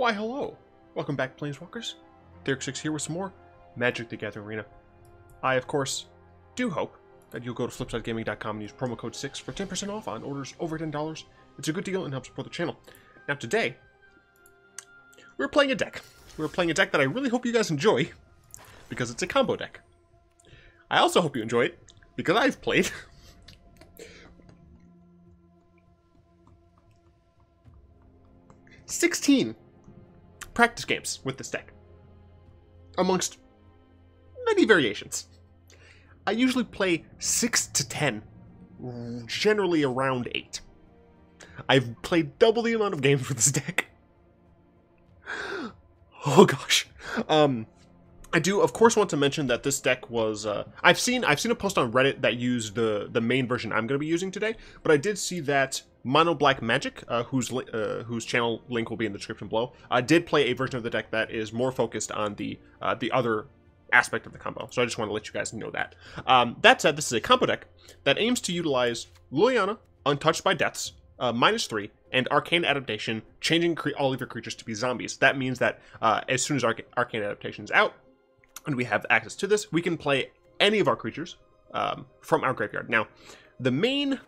Why hello! Welcome back, Planeswalkers. Derek6 here with some more Magic the Gathering Arena. I, of course, do hope that you'll go to flipsidegaming.com and use promo code 6 for 10% off on orders over $10. It's a good deal and helps support the channel. Now today, we're playing a deck. We're playing a deck that I really hope you guys enjoy, because it's a combo deck. I also hope you enjoy it, because I've played 16 practice games with this deck, amongst many variations. I usually play 6 to 10, generally around 8. I've played double the amount of games with this deck. Oh gosh. I do, of course, want to mention that this deck was, I've seen a post on Reddit that used the main version I'm going to be using today, but I did see that Mono Black Magic, whose channel link will be in the description below, did play a version of the deck that is more focused on the other aspect of the combo. So I just want to let you guys know that. That said, this is a combo deck that aims to utilize Liliana, Untouched by Deaths, -3, and Arcane Adaptation, changing all of your creatures to be zombies. That means that as soon as Arcane Adaptation is out, and we have access to this, we can play any of our creatures from our graveyard. Now, the main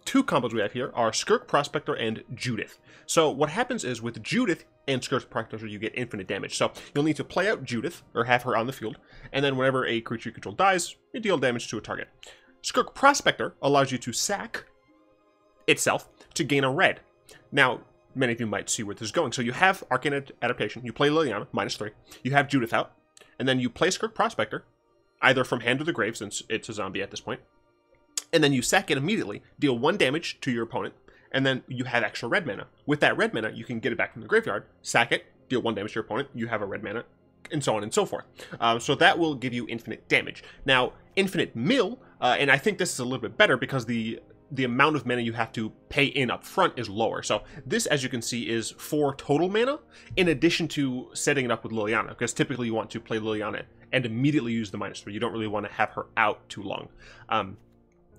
two combos we have here are Skirk Prospector and Judith. So what happens is with Judith and Skirk Prospector, you get infinite damage. So you'll need to play out Judith, or have her on the field, and then whenever a creature you control dies, you deal damage to a target. Skirk Prospector allows you to sack itself to gain a red. Now, many of you might see where this is going. So you have Arcane Adaptation, you play Liliana, -3, you have Judith out, and then you play Skirk Prospector, either from hand or the grave, since it's a zombie at this point, and then you sack it immediately, deal 1 damage to your opponent, and then you have extra red mana. With that red mana, you can get it back from the graveyard, sack it, deal 1 damage to your opponent, you have a red mana, and so on and so forth. So that will give you infinite damage. Now, infinite mill, and I think this is a little bit better because the amount of mana you have to pay in up front is lower. So this, as you can see, is 4 total mana, in addition to setting it up with Liliana, because typically you want to play Liliana and immediately use the -3. You don't really want to have her out too long.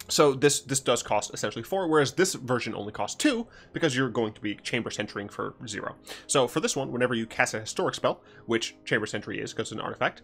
So this does cost essentially 4, whereas this version only costs 2, because you're going to be Chamber Sentrying for 0. So for this one, whenever you cast a historic spell, which Chamber Sentry is because it's an artifact,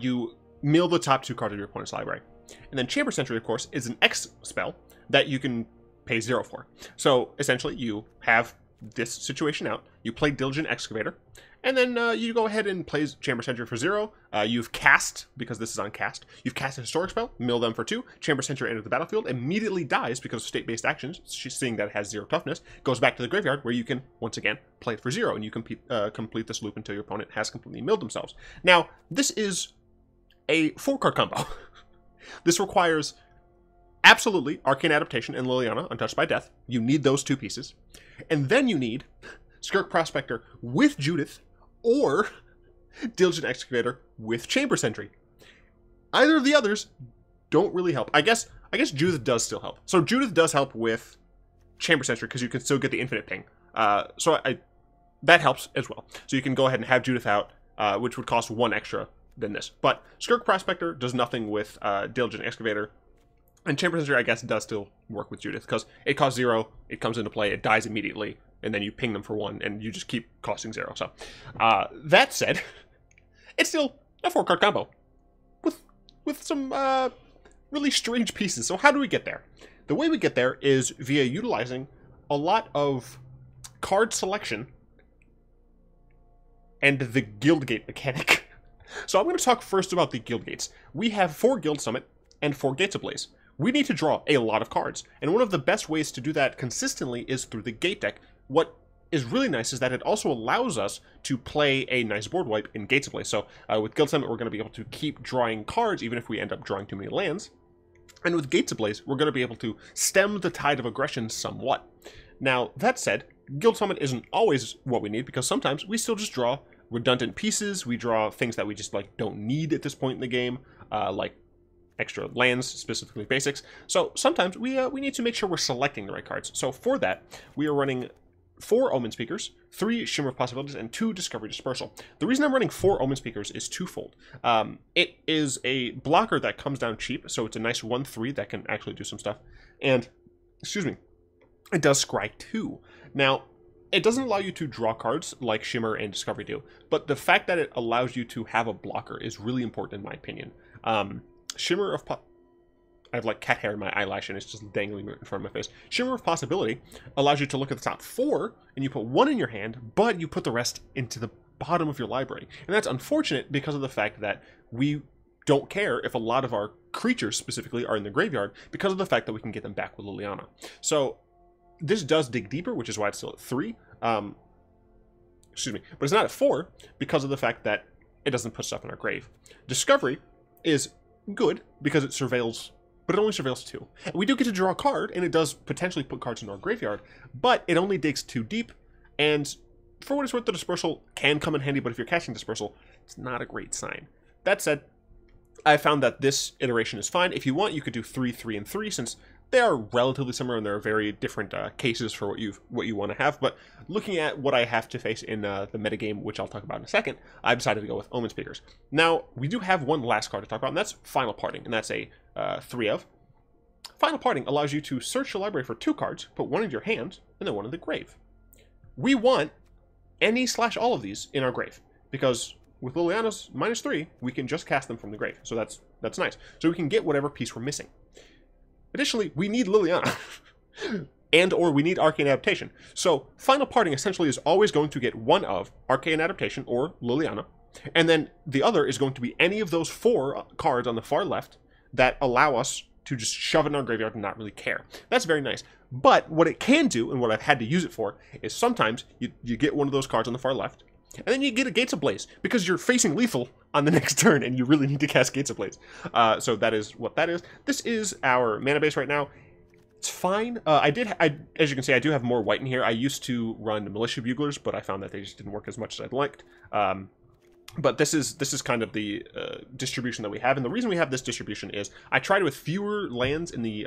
you mill the top 2 cards of your opponent's library. And then Chamber Sentry, of course, is an X spell that you can pay 0 for. So essentially you have this situation out, you play Diligent Excavator, and then you go ahead and play Chamber Sentry for 0. You've cast, because this is on cast, you've cast a historic spell, mill them for 2, Chamber Sentry enters the battlefield, immediately dies because of state-based actions, seeing that it has 0 toughness, goes back to the graveyard where you can, once again, play it for 0, and you complete this loop until your opponent has completely milled themselves. Now, this is a 4-card combo. This requires absolutely Arcane Adaptation and Liliana, Untouched by Death. You need those 2 pieces. And then you need Skirk Prospector with Judith, or Diligent Excavator with Chamber Sentry. Either of the others don't really help. I guess Judith does still help. So Judith does help with Chamber Sentry, because you can still get the infinite ping. That helps as well. So you can go ahead and have Judith out, which would cost 1 extra than this. But Skirk Prospector does nothing with Diligent Excavator. And Chamber Sentry, I guess, does still work with Judith, because it costs 0, it comes into play, it dies immediately, and then you ping them for 1, and you just keep costing 0. So, that said, it's still a 4-card combo, with some really strange pieces. So how do we get there? The way we get there is via utilizing a lot of card selection and the Guildgate mechanic. So I'm going to talk first about the Guildgates. We have 4 Guild Summit and 4 Gates Ablaze. We need to draw a lot of cards, and one of the best ways to do that consistently is through the Gate deck. What is really nice is that it also allows us to play a nice board wipe in Gates Ablaze. So with Guild Summit, we're going to be able to keep drawing cards even if we end up drawing too many lands. And with Gates Ablaze, we're going to be able to stem the tide of aggression somewhat. Now, that said, Guild Summit isn't always what we need, because sometimes we still just draw redundant pieces. We draw things that we just don't need at this point in the game, like extra lands, specifically basics. So sometimes we need to make sure we're selecting the right cards. So for that, we are running 4 Omenspeakers, 3 Shimmer of Possibilities, and 2 Discovery Dispersal. The reason I'm running 4 Omenspeakers is twofold. It is a blocker that comes down cheap, so it's a nice 1/3 that can actually do some stuff. And, excuse me, it does scry 2. Now, it doesn't allow you to draw cards like Shimmer and Discovery do, but the fact that it allows you to have a blocker is really important in my opinion. Shimmer of I have like cat hair in my eyelash and it's just dangling in front of my face. Shimmer of Possibility allows you to look at the top 4 and you put 1 in your hand, but you put the rest into the bottom of your library. And that's unfortunate because of the fact that we don't care if a lot of our creatures specifically are in the graveyard because of the fact that we can get them back with Liliana. So this does dig deeper, which is why it's still at 3. Excuse me, but it's not at 4 because of the fact that it doesn't put stuff in our grave. Discovery is good because it surveils, but it only surveils 2. And we do get to draw a card, and it does potentially put cards into our graveyard, but it only digs 2 deep, and for what it's worth, the Dispersal can come in handy, but if you're casting Dispersal, it's not a great sign. That said, I found that this iteration is fine. If you want, you could do 3, 3, and 3, since they are relatively similar and there are very different cases for what you want to have. But looking at what I have to face in the metagame, which I'll talk about in a second, I decided to go with Omenspeakers. Now, we do have one last card to talk about, and that's Final Parting, and that's a 3 of. Final Parting allows you to search your library for 2 cards, put 1 in your hand, and then 1 in the grave. We want any/all of these in our grave, because with Liliana's -3, we can just cast them from the grave. So that's nice. So we can get whatever piece we're missing. Additionally, we need Liliana. And or we need Arcane Adaptation. So Final Parting essentially is always going to get one of Arcane Adaptation or Liliana. And then the other is going to be any of those 4 cards on the far left that allow us to just shove it in our graveyard and not really care. That's very nice. But what it can do, and what I've had to use it for, is sometimes you get one of those cards on the far left, and then you get a Gates Ablaze, because you're facing lethal on the next turn, and you really need to cast Gates Ablaze. So that is what that is. This is our mana base right now. It's fine. As you can see, I do have more white in here. I used to run Militia Buglers, but I found that they just didn't work as much as I'd liked. But this is kind of the distribution that we have, and the reason we have this distribution is I tried with fewer lands in the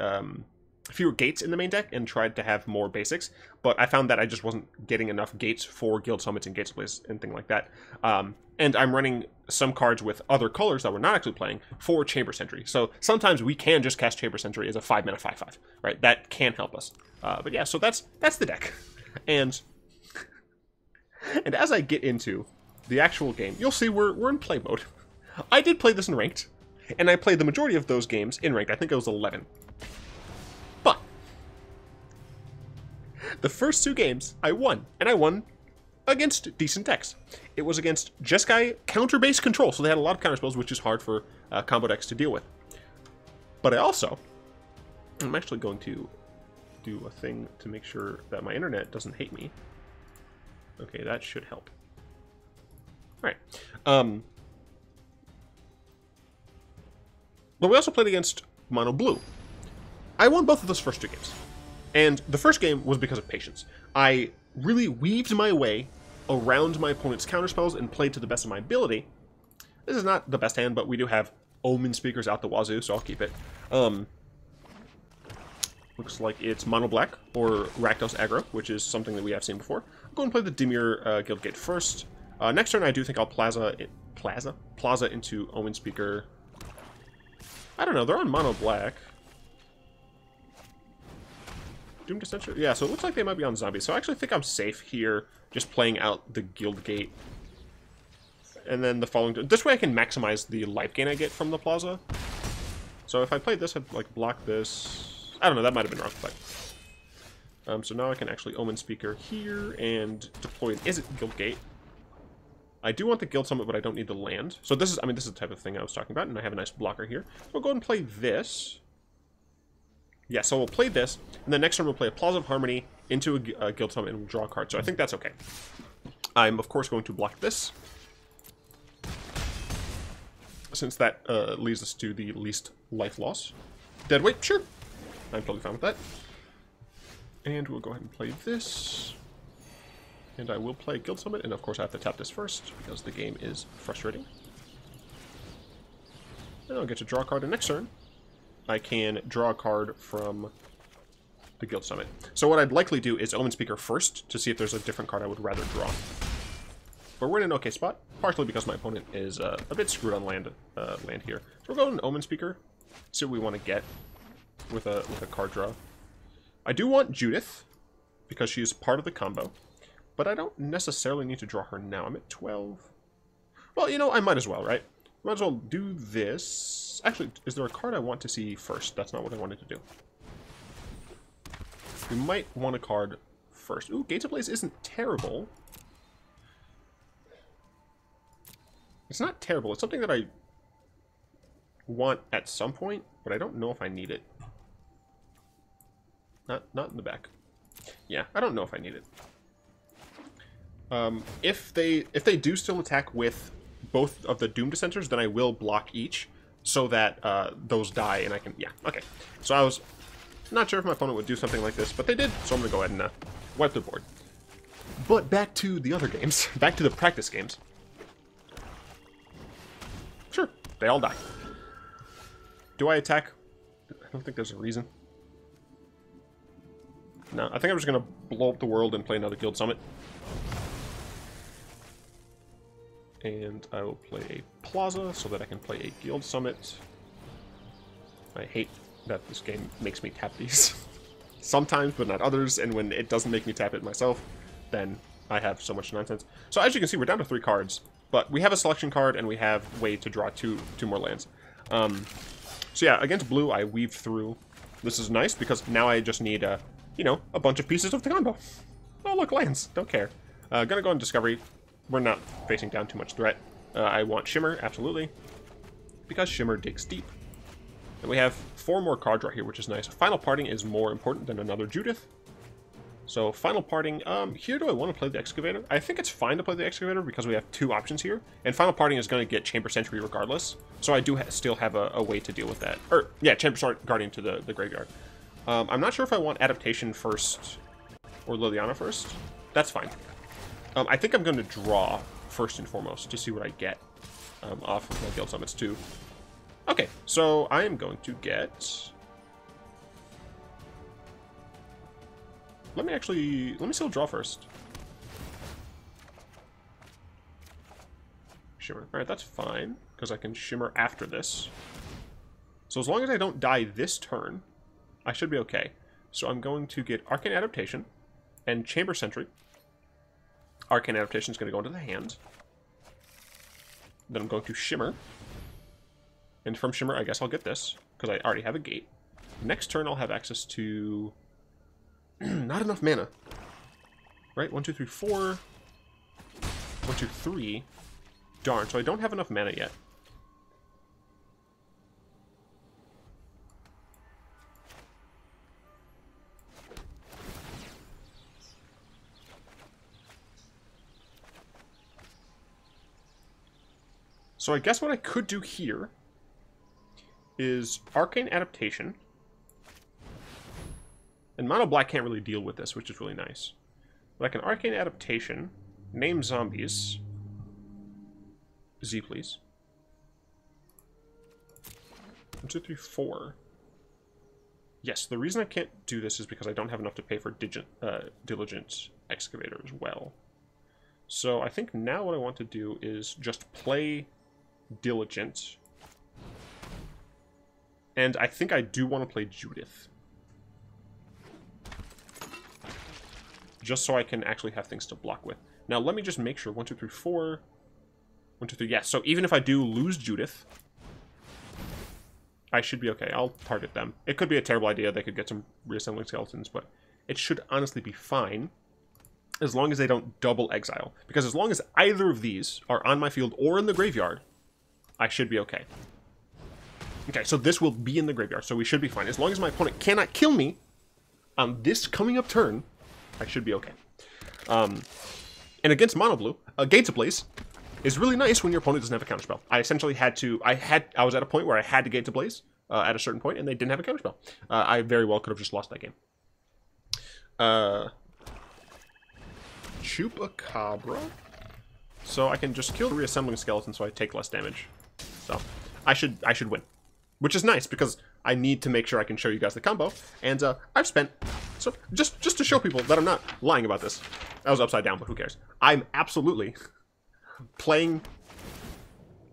fewer gates in the main deck and tried to have more basics, but I found that I just wasn't getting enough gates for Guild Summits and Gates Ablaze and things like that. And I'm running some cards with other colors that we're not actually playing for Chamber Sentry. So sometimes we can just cast Chamber Sentry as a 5-mana 5/5, right? That can help us. But yeah, so that's the deck. And as I get into the actual game, you'll see we're in play mode. I did play this in Ranked, and I played the majority of those games in Ranked. I think it was 11. But the first 2 games I won, and I won against decent decks. It was against Jeskai counter-based control, so they had a lot of counter spells, which is hard for combo decks to deal with. But I'm actually going to do a thing to make sure that my internet doesn't hate me. Okay, that should help. Alright. But we also played against Mono Blue. I won both of those first 2 games. And the first game was because of patience. I really weaved my way around my opponent's counterspells and played to the best of my ability. This is not the best hand, but we do have Omenspeakers out the wazoo, so I'll keep it. Looks like it's Mono Black or Rakdos Aggro, which is something that we have seen before. I'll go and play the Dimir Guildgate first. Next turn, I do think I'll Plaza into Omenspeaker. I don't know, they're on Mono Black. Doom Dissension? Yeah, so it looks like they might be on Zombies. So I actually think I'm safe here, just playing out the Guildgate. And then the following... This way I can maximize the life gain I get from the Plaza. So if I played this, I'd like block this... I don't know, that might have been wrong play. So now I can actually Omenspeaker here and deploy an Izzet Guildgate. I do want the Guild Summit, but I don't need the land. So this is, this is the type of thing I was talking about, and I have a nice blocker here. So we'll go ahead and play this. Yeah, so we'll play this, and then next turn we'll play a Plaza of Harmony into a Guild Summit and we'll draw a card. So I think that's okay. I'm, of course, going to block this, since that leads us to the least life loss. Dead weight, sure. I'm totally fine with that. And we'll go ahead and play this. And I will play Guild Summit, and of course I have to tap this first, because the game is frustrating. And I'll get to draw a card, and next turn I can draw a card from the Guild Summit. So what I'd likely do is Omenspeaker first, to see if there's a different card I would rather draw. But we're in an okay spot, partially because my opponent is a bit screwed on land here. So we'll go to an Omenspeaker, see what we want to get with a card draw. I do want Judith, because she's part of the combo. but I don't necessarily need to draw her now. I'm at 12. Well, you know, I might as well, right? Might as well do this. Actually, is there a card I want to see first? That's not what I wanted to do. We might want a card first. Ooh, Gates Ablaze isn't terrible. It's not terrible. It's something that I want at some point, but I don't know if I need it. Not in the back. Yeah, I don't know if I need it. If they do still attack with both of the Doom Dissenters, then I will block each so that those die and I can... Yeah, okay. So I was not sure if my opponent would do something like this, but they did, so I'm going to go ahead and wipe the board. But back to the other games. Back to the practice games. Sure, they all die. Do I attack? I don't think there's a reason. No, I think I'm just going to blow up the world and play another Guild Summit. And I will play a Plaza so that I can play a Guild Summit. I hate that this game makes me tap these. Sometimes, but not others, and when it doesn't make me tap it myself, then I have so much nonsense. So as you can see, we're down to 3 cards, but we have a selection card and we have way to draw two more lands. So yeah, against blue, I weave through. This is nice because now I just need, you know, a bunch of pieces of the combo. Oh, look, lands. Don't care. Gonna go on Discovery. We're not facing down too much threat. I want Shimmer, absolutely, because Shimmer digs deep. And we have 4 more cards right here, which is nice. Final Parting is more important than another Judith. So Final Parting, here do I want to play the Excavator? I think it's fine to play the Excavator because we have 2 options here. And Final Parting is going to get Chamber Sentry regardless. So I do still have a way to deal with that. Or, yeah, Chamber Guardian to the graveyard. I'm not sure if I want Adaptation first or Liliana first. That's fine. I think I'm going to draw first and foremost to see what I get off of my Guild Summits too. Okay, so I am going to get... Let me still draw first. Shimmer. Alright, that's fine, because I can Shimmer after this. So as long as I don't die this turn, I should be okay. So I'm going to get Arcane Adaptation and Chamber Sentry. Arcane Adaptation is going to go into the hand. Then I'm going to Shimmer. And from Shimmer, I guess I'll get this, because I already have a gate. Next turn, I'll have access to... not enough mana. Right? 1, 2, 3, 4. 1, 2, 3. Darn, so I don't have enough mana yet. So I guess what I could do here is Arcane Adaptation. And Mono Black can't really deal with this, which is really nice. But I can Arcane Adaptation, name zombies. Z, please. 1, 2, 3, 4. Yes, the reason I can't do this is because I don't have enough to pay for Diligent Excavator as well. So I think now what I want to do is just play Diligent. And I think I do want to play Judith. Just so I can actually have things to block with. Now let me just make sure. 1, 2, 3, 4. 1, 2, 3. Yes, so even if I do lose Judith, I should be okay. I'll target them. It could be a terrible idea. They could get some reassembling skeletons, but it should honestly be fine as long as they don't double exile. Because as long as either of these are on my field or in the graveyard, I should be okay. Okay, so this will be in the graveyard, so we should be fine. As long as my opponent cannot kill me on this coming up turn, I should be okay. And against Mono Blue, Gates Ablaze is really nice when your opponent doesn't have a counterspell. I essentially had to... I was at a point where I had to Gates Ablaze at a certain point, and they didn't have a counterspell. I very well could have just lost that game. Chupacabra. So I can just kill the reassembling skeleton so I take less damage. So I should win. Which is nice, because I need to make sure I can show you guys the combo. And I've spent... So, just to show people that I'm not lying about this. That was upside down, but who cares? I'm absolutely playing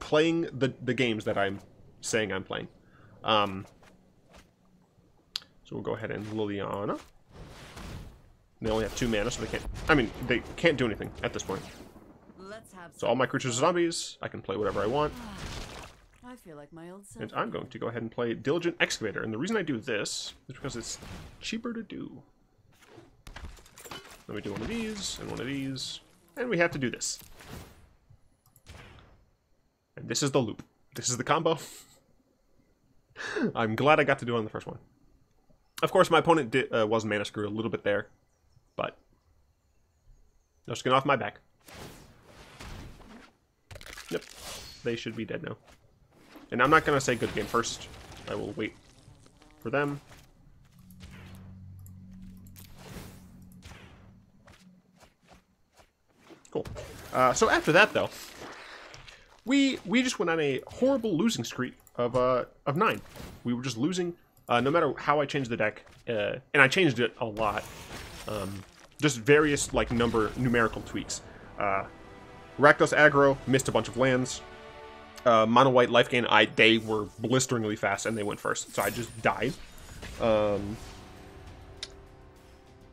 the games that I'm saying I'm playing. So we'll go ahead and Liliana. They only have 2 mana, so they can't... I mean, they can't do anything at this point. So all my creatures are zombies. I can play whatever I want. I feel like my old self. And I'm going to go ahead and play Diligent Excavator. And the reason I do this is because it's cheaper to do. Let me do one of these, and one of these. And we have to do this. And this is the loop. This is the combo. I'm glad I got to do it on the first one. Of course, my opponent was mana screwed a little bit there. But no skin off my back. Yep. They should be dead now. And I'm not going to say good game first. I will wait for them. Cool. So after that, though, we just went on a horrible losing streak of 9. We were just losing no matter how I changed the deck, and I changed it a lot. Just various like numerical tweaks. Rakdos aggro missed a bunch of lands. Mono white life gain, they were blisteringly fast and they went first, so I just died.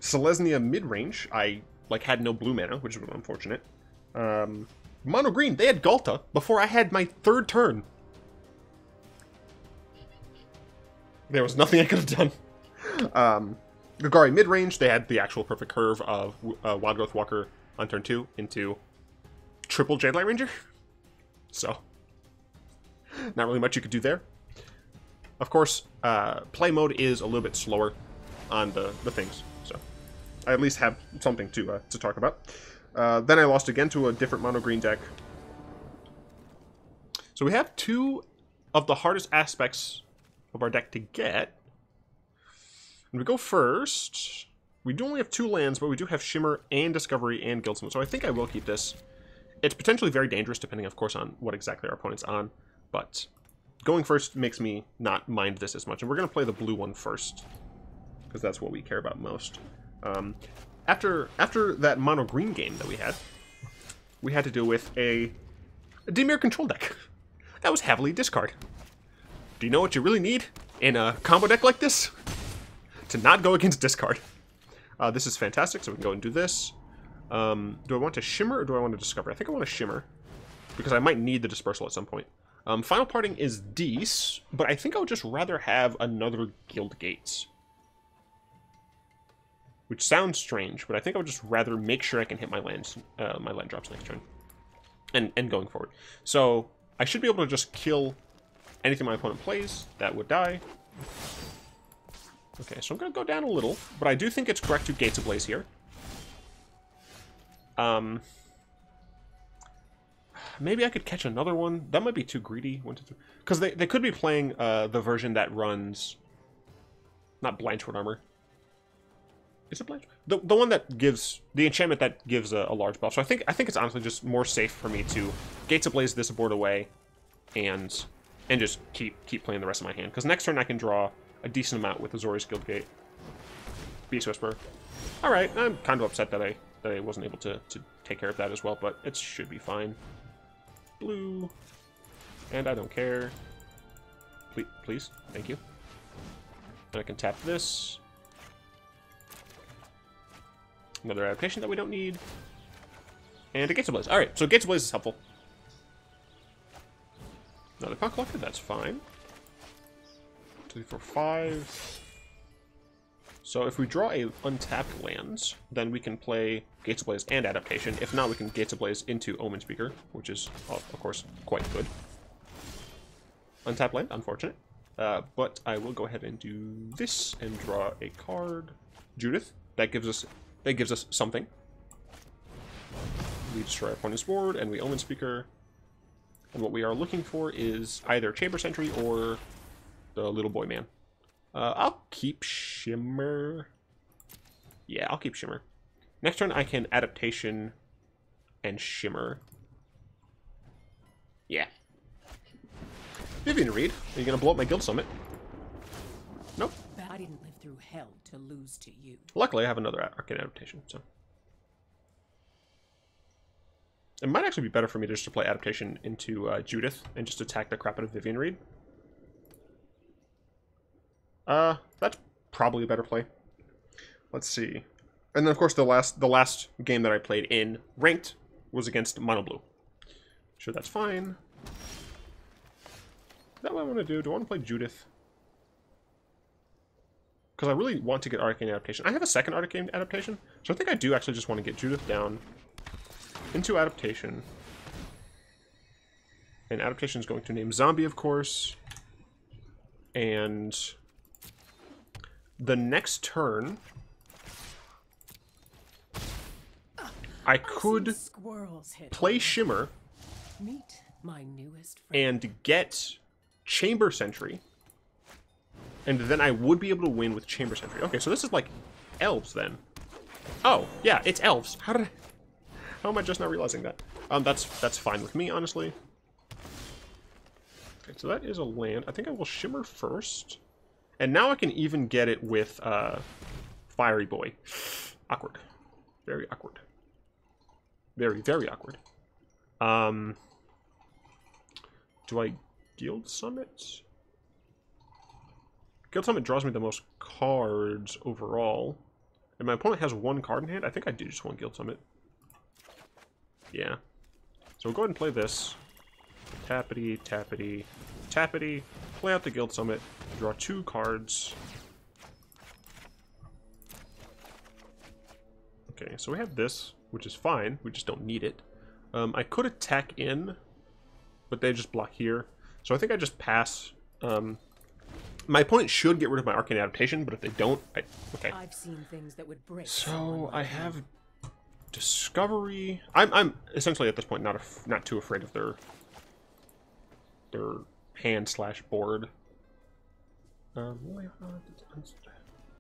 Selesnya mid range, I like had no blue mana, which was unfortunate. Mono green, they had Galta before I had my 3rd turn. There was nothing I could have done. Golgari mid range, they had the actual perfect curve of Wild Growth Walker on turn 2 into triple Jadelight Ranger. So, not really much you could do there. Of course, play mode is a little bit slower on the things, so I at least have something to talk about. Then I lost again to a different mono green deck. So we have 2 of the hardest aspects of our deck to get. And we go first. We do only have 2 lands, but we do have Shimmer and Discovery and Guildsmith, so I think I will keep this. It's potentially very dangerous, depending, of course, on what exactly our opponent's on. But going first makes me not mind this as much. And we're going to play the blue one first, because that's what we care about most. After that mono-green game that we had to deal with a Dimir control deck. That was heavily discard. Do you know what you really need in a combo deck like this? To not go against discard. This is fantastic, so we can go and do this. Do I want to Shimmer or do I want to Discover? I think I want to Shimmer, because I might need the Dispersal at some point. Final Parting is decent, but I think I would just rather have another Guildgate. Which sounds strange, but I think I would just rather make sure I can hit my land drops next turn. And going forward. So, I should be able to just kill anything my opponent plays that would die. Okay, so I'm going to go down a little, but I do think it's correct to Gates Ablaze here. Maybe I could catch another one. That might be too greedy. 1, 2, 3. Because they could be playing the version that runs... Not Blanchwood Armor. Is it Blanchwood? The one that gives... The enchantment that gives a large buff. So I think it's honestly just more safe for me to Gates Ablaze this board away and just keep playing the rest of my hand. Because next turn I can draw a decent amount with Azorius Guildgate. Beast Whisperer. Alright, I'm kind of upset that I wasn't able to take care of that as well, but it should be fine. Blue. And I don't care. Please. Thank you. And I can tap this. Another adaptation that we don't need. And a Gates Ablaze. Alright, so Gates Ablaze is helpful. Another Punk Collector, that's fine. 2, 3, 4, 5. So if we draw a untapped land, then we can play Gates Ablaze and Adaptation. If not, we can Gates Ablaze into Omenspeaker, which is, of course, quite good. Untapped land, unfortunate. But I will go ahead and do this and draw a card. Judith. That gives us something. We destroy our opponent's board, and we Omenspeaker. And what we are looking for is either Chamber Sentry or the Little Boy Man. I'll keep Shimmer. Yeah, I'll keep Shimmer. Next turn, I can Adaptation and Shimmer. Yeah. Vivian Reed, are you going to blow up my Guild Summit? Nope. I didn't live through hell to lose to you. Luckily, I have another Arcane Adaptation, so... It might actually be better for me just to play Adaptation into Judith and just attack the crap out of Vivian Reed. That's probably a better play. Let's see. And then, of course, the last game that I played in Ranked was against Mono Blue. Sure, that's fine. Is that what I want to do? Do I want to play Judith? Because I really want to get Arcane Adaptation. I have a second Arcane Adaptation, so I think I do actually just want to get Judith down into Adaptation. And Adaptation is going to name Zombie, of course. And the next turn, I could play Shimmer Meet my newest and get Chamber Sentry. And then I would be able to win with Chamber Sentry. Okay, so this is like Elves then. Oh, yeah, it's Elves. How am I just not realizing that? That's fine with me, honestly. Okay, so that is a land. I think I will Shimmer first. And now I can even get it with Fiery Boy. Awkward. Very awkward. Very, very awkward. Do I Guild Summit? Guild Summit draws me the most cards overall. And my opponent has one card in hand. I think I do just want Guild Summit. Yeah. So we'll go ahead and play this. Tappity, tappity, tappity. Play out the Guild Summit. Draw 2 cards. Okay, so we have this, which is fine. We just don't need it. I could attack in, but they just block here. So I think I just pass. My opponent should get rid of my Arcane Adaptation, but if they don't, okay. I've seen things that would break. So I have Discovery. I'm essentially at this point not too afraid of their hand / board.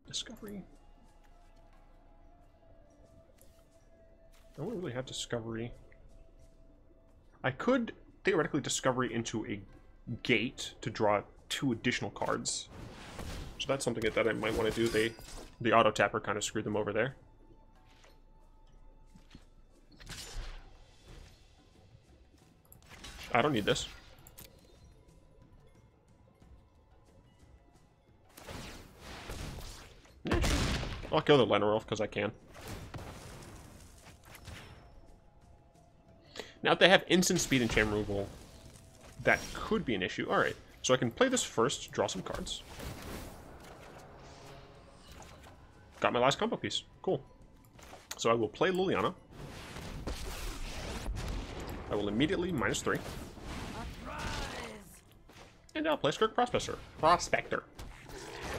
Discovery. I don't really have Discovery. I could theoretically Discovery into a gate to draw 2 additional cards. So that's something that I might want to do. The auto tapper kind of screwed them over there. I don't need this. Yeah, sure. I'll kill the Lenor Elf because I can. Now, if they have instant speed and chain removal, that could be an issue. Alright, so I can play this first, draw some cards. Got my last combo piece. Cool. So I will play Liliana. I will immediately -3. And I'll play Skirk Prospector.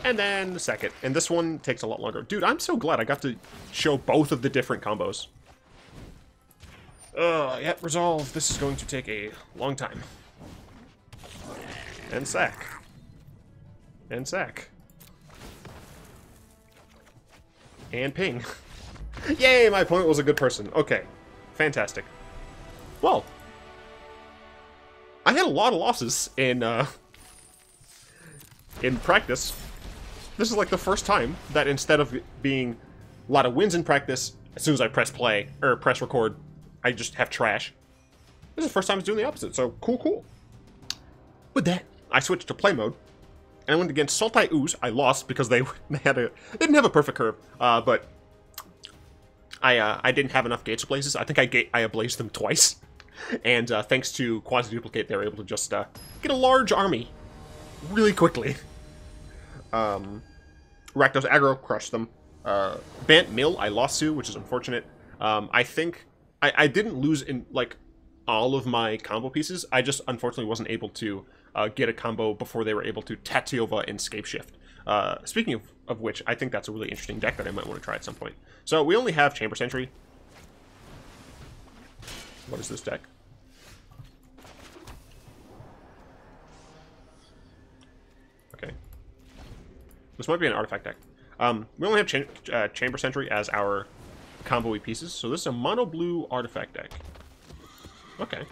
And then the second. And this one takes a lot longer. Dude, I'm so glad I got to show both of the different combos. Yeah, resolve. This is going to take a long time. And sack. And sack. And ping. Yay, my opponent was a good person. Okay, fantastic. Well, I had a lot of losses in practice. This is like the first time that instead of being a lot of wins in practice, as soon as I press play, or press record, I just have trash. This is the first time it's doing the opposite, so cool. With that, I switched to play mode, and I went against Sultai Ooze. I lost because they didn't have a perfect curve, but I didn't have enough Gates Ablazes. I think I ablazed them twice, and thanks to Quasi-Duplicate, they were able to just get a large army really quickly. Rakdos aggro, crushed them. Bant Mill, I lost to, which is unfortunate. I think I didn't lose in like all of my combo pieces. I just unfortunately wasn't able to get a combo before they were able to Tatsiova and Scape Shift. Speaking of which, I think that's a really interesting deck that I might want to try at some point. So we only have Chamber Sentry. What is this deck? Okay. This might be an artifact deck. We only have Chamber Sentry as our combo-y pieces, so this is a mono-blue artifact deck. Okay.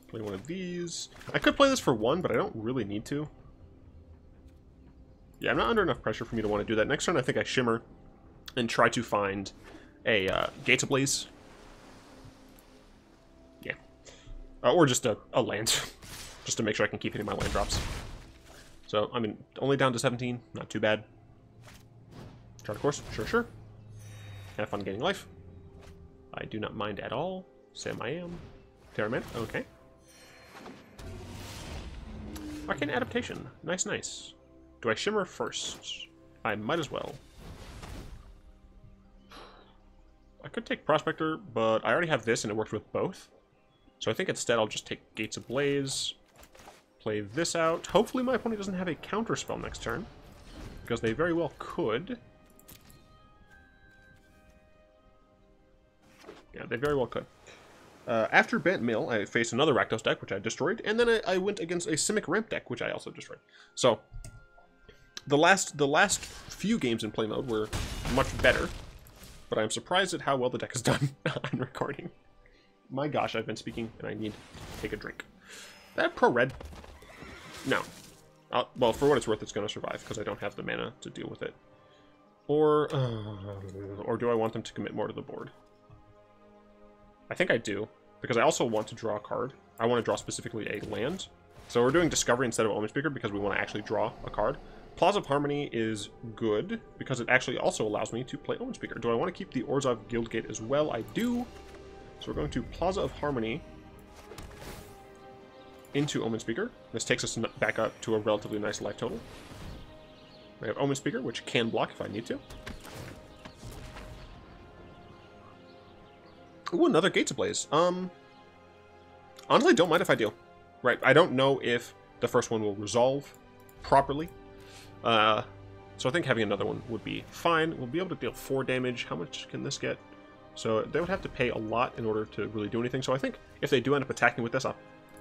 Play one of these. I could play this for 1, but I don't really need to. Yeah, I'm not under enough pressure for me to want to do that. Next turn, I think I Shimmer and try to find a Gates Ablaze. Yeah. Or just a land. Just to make sure I can keep hitting my land drops. So, I mean, only down to 17. Not too bad. Chart course, sure. Have fun gaining life. I do not mind at all. Sam I am. Terraman, okay. Arcane Adaptation, nice. Do I Shimmer first? I might as well. I could take Prospector, but I already have this and it works with both. So I think instead I'll just take Gates Ablaze, play this out. Hopefully my opponent doesn't have a counter spell next turn, because they very well could. Yeah, they very well could. After Bent Mill, I faced another Rakdos deck, which I destroyed, and then I went against a Simic Ramp deck, which I also destroyed. So, the last few games in play mode were much better, but I'm surprised at how well the deck has done on recording. My gosh, I've been speaking, and I need to take a drink. That pro red? No. Well, for what it's worth, it's going to survive, because I don't have the mana to deal with it. Or do I want them to commit more to the board? I think I do, because I also want to draw a card. I want to draw specifically a land. So we're doing Discovery instead of Omenspeaker because we want to actually draw a card. Plaza of Harmony is good because it actually also allows me to play Omenspeaker. Do I want to keep the Orzhov Guildgate as well? I do. So we're going to Plaza of Harmony into Omenspeaker. This takes us back up to a relatively nice life total. We have Omenspeaker, which can block if I need to. Ooh, another Gates Ablaze. Honestly, don't mind if I do. Right, I don't know if the first one will resolve properly. So I think having another one would be fine. We'll be able to deal 4 damage. How much can this get? So they would have to pay a lot in order to really do anything. So I think if they do end up attacking with this, I'll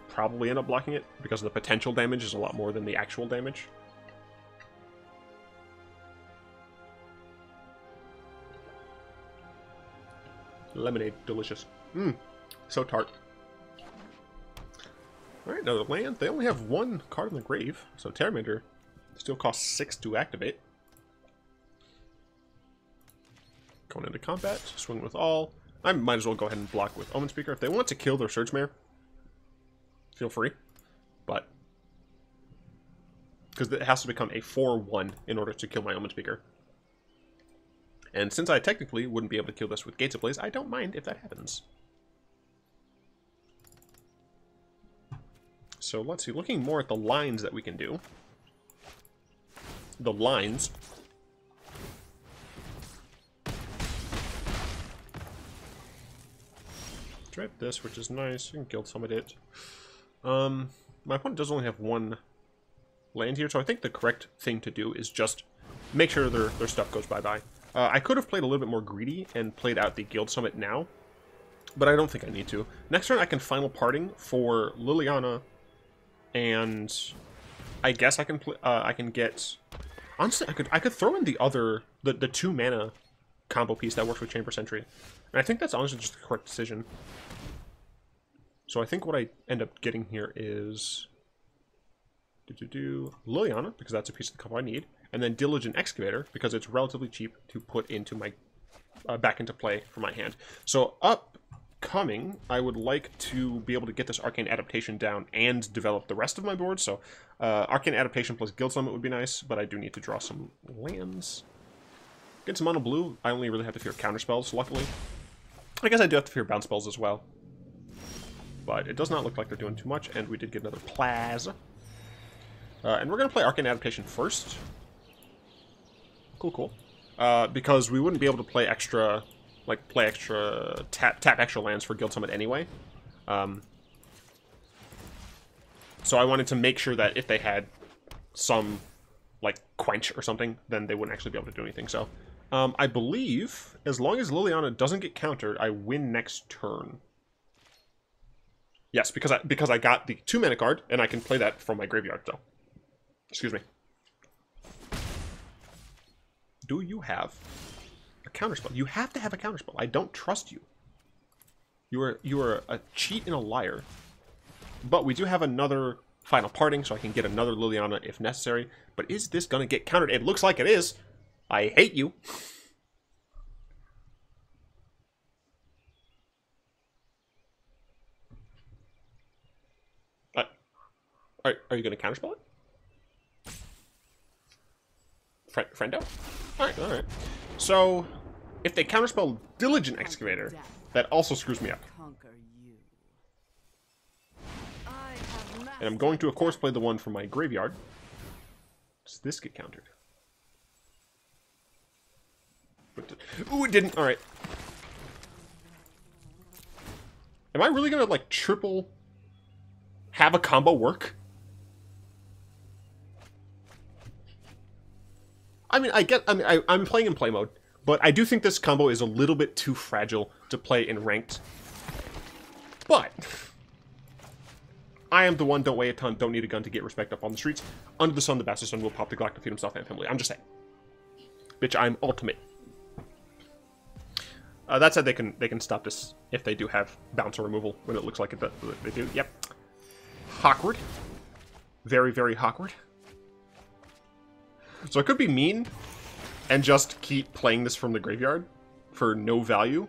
probably end up blocking it because the potential damage is a lot more than the actual damage. Lemonade, delicious. So tart. Alright, another land. They only have 1 card in the grave, so Terramander still costs 6 to activate. Going into combat, swing with all. I might as well go ahead and block with Omenspeaker. If they want to kill their Surgemare, feel free. But, because it has to become a 4-1 in order to kill my Omenspeaker. And since I technically wouldn't be able to kill this with Gates Ablaze, I don't mind if that happens. So let's see, looking more at the lines that we can do. The lines. Drive this, which is nice. You can Guild Summit it. My opponent does only have 1 land here, so I think the correct thing to do is just make sure their stuff goes bye-bye. I could have played a little bit more greedy and played out the Guild Summit now, but I don't think I need to. Next turn I can Final Parting for Liliana, and I guess I can get. Honestly, I could throw in the 2 mana combo piece that works with Chamber Sentry, and I think that's honestly just the correct decision. So I think what I end up getting here is Liliana, because that's a piece of the combo I need. And then Diligent Excavator, because it's relatively cheap to put into my back into play for my hand. So upcoming, I would like to be able to get this Arcane Adaptation down and develop the rest of my board. So Arcane Adaptation plus Guild Summit would be nice, but I do need to draw some lands. Get some mono blue. I only really have to fear counter spells, luckily. I guess I do have to fear bounce spells as well. But it does not look like they're doing too much, and we did get another Plaza. And we're going to play Arcane Adaptation first. Cool. Because we wouldn't be able to play extra, tap extra lands for Guild Summit anyway. So I wanted to make sure that if they had some, Quench or something, then they wouldn't actually be able to do anything. So, I believe, as long as Liliana doesn't get countered, I win next turn. Yes, because I got the 2 mana card, and I can play that from my graveyard, so. Excuse me. Do you have a counterspell? You have to have a counterspell. I don't trust you. You are a cheat and a liar. But we do have another Final Parting, so I can get another Liliana if necessary. But is this going to get countered? It looks like it is. I hate you. Are you going to counterspell it? Friendo? Alright, alright. So, if they counterspell Diligent Excavator, that also screws me up. And I'm going to, of course, play the one from my graveyard. Does this get countered? Ooh, it didn't. Alright. Am I really gonna, like, triple... have a combo work? I mean, I'm playing in play mode, but I do think this combo is a little bit too fragile to play in ranked. But... I am the one, don't weigh a ton, don't need a gun to get respect up on the streets. Under the sun, the bastard son will pop the Glock to feed himself and family. I'm just saying. Bitch, I'm ultimate. That said, they can stop this if they do have bouncer removal when it looks like they do. Yep. Awkward. Very, very awkward. So I could be mean and just keep playing this from the graveyard for no value.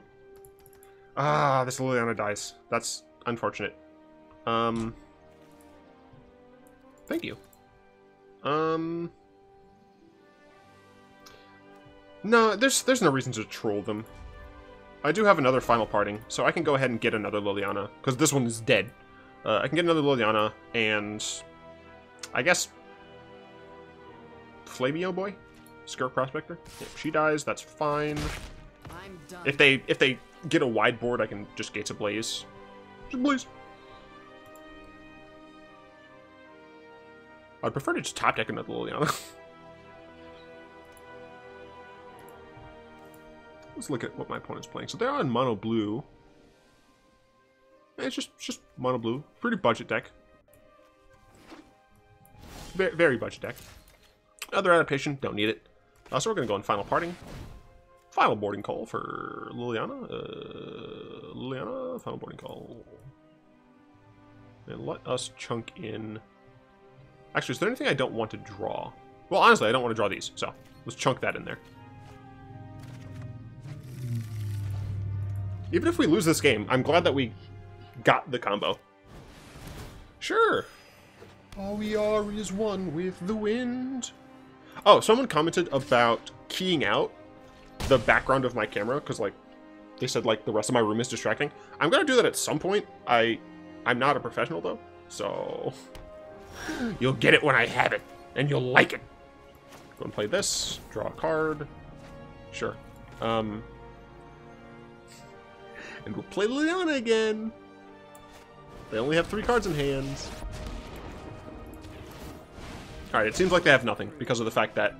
Ah, this Liliana dies. That's unfortunate. Thank you. No, there's no reason to troll them. I do have another final parting, so I can go ahead and get another Liliana, because this one is dead. I can get another Liliana, and I guess Flavio boy? Skirk Prospector? Yeah, she dies, that's fine. I'm done. If they get a wide board, I can just Gates Ablaze. Just Blaze. I'd prefer to just top deck another Liliana. Let's look at what my opponent's playing. So they're on mono blue. It's just mono blue. Pretty budget deck. Very budget deck. Other adaptation, don't need it. So we're gonna go on final parting. Final boarding call for Liliana. Liliana, final boarding call. And let us chunk in. Actually, is there anything I don't want to draw? Well, honestly, I don't want to draw these, so let's chunk that in there. Even if we lose this game, I'm glad that we got the combo. Sure. All we are is one with the wind. Oh, someone commented about keying out the background of my camera, because, like, they said, like, the rest of my room is distracting. I'm going to do that at some point. I'm not a professional, though, so... You'll get it when I have it, and you'll like it. Go and play this. Draw a card. Sure. And we'll play Liliana again. They only have 3 cards in hand. Alright, it seems like they have nothing because of the fact that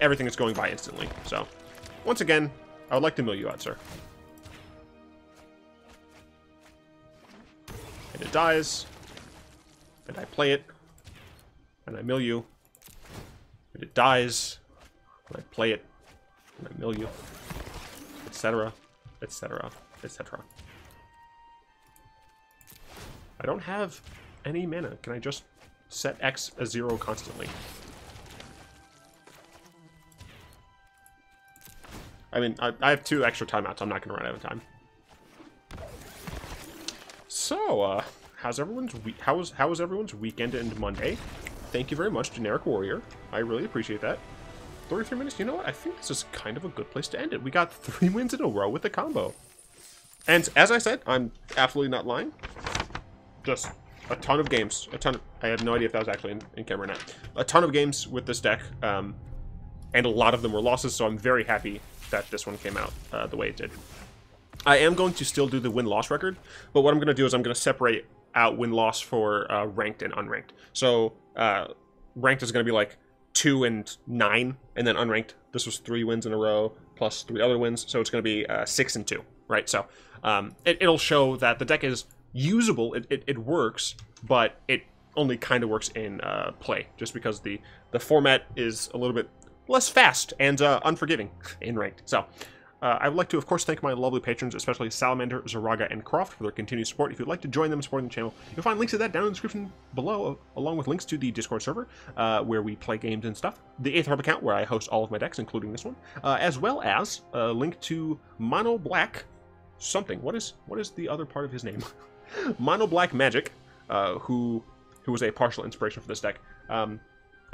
everything is going by instantly. So, once again, I would like to mill you out, sir. And it dies. And I play it. And I mill you. And it dies. And I play it. And I mill you. Etc. Etc. Etc. I don't have any mana. Can I just set X as 0 constantly? I mean, I have 2 extra timeouts. I'm not going to run out of time. So, how's everyone's week? How was everyone's weekend and Monday? Thank you very much, Generic Warrior. I really appreciate that. 33 minutes. You know what? I think this is kind of a good place to end it. We got 3 wins in a row with the combo. And as I said, I'm absolutely not lying. Just a ton of games. I had no idea if that was actually in camera or not. A ton of games with this deck, and a lot of them were losses, so I'm very happy that this one came out the way it did. I am going to still do the win-loss record, but what I'm going to do is I'm going to separate out win-loss for ranked and unranked. So ranked is going to be like 2 and 9, and then unranked, this was 3 wins in a row, plus 3 other wins, so it's going to be 6 and 2, right? So it'll show that the deck is usable, it works, but it only kind of works in play, just because the format is a little bit less fast and unforgiving in ranked. So I would like to, of course, thank my lovely patrons, especially Salamander, Zoraga, and Croft, for their continued support. If you'd like to join them supporting the channel, you'll find links to that down in the description below, along with links to the Discord server, where we play games and stuff, the 8th Hub account, where I host all of my decks, including this one, as well as a link to Mono Black something. What is the other part of his name? Mono Black Magic, who was a partial inspiration for this deck. And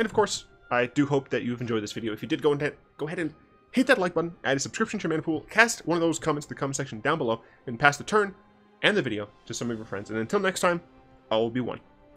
of course, I do hope that you've enjoyed this video. If you did, go ahead and hit that like button, add a subscription to your mana pool, cast one of those comments in the comment section down below, and pass the turn and the video to some of your friends. And until next time, I will be one.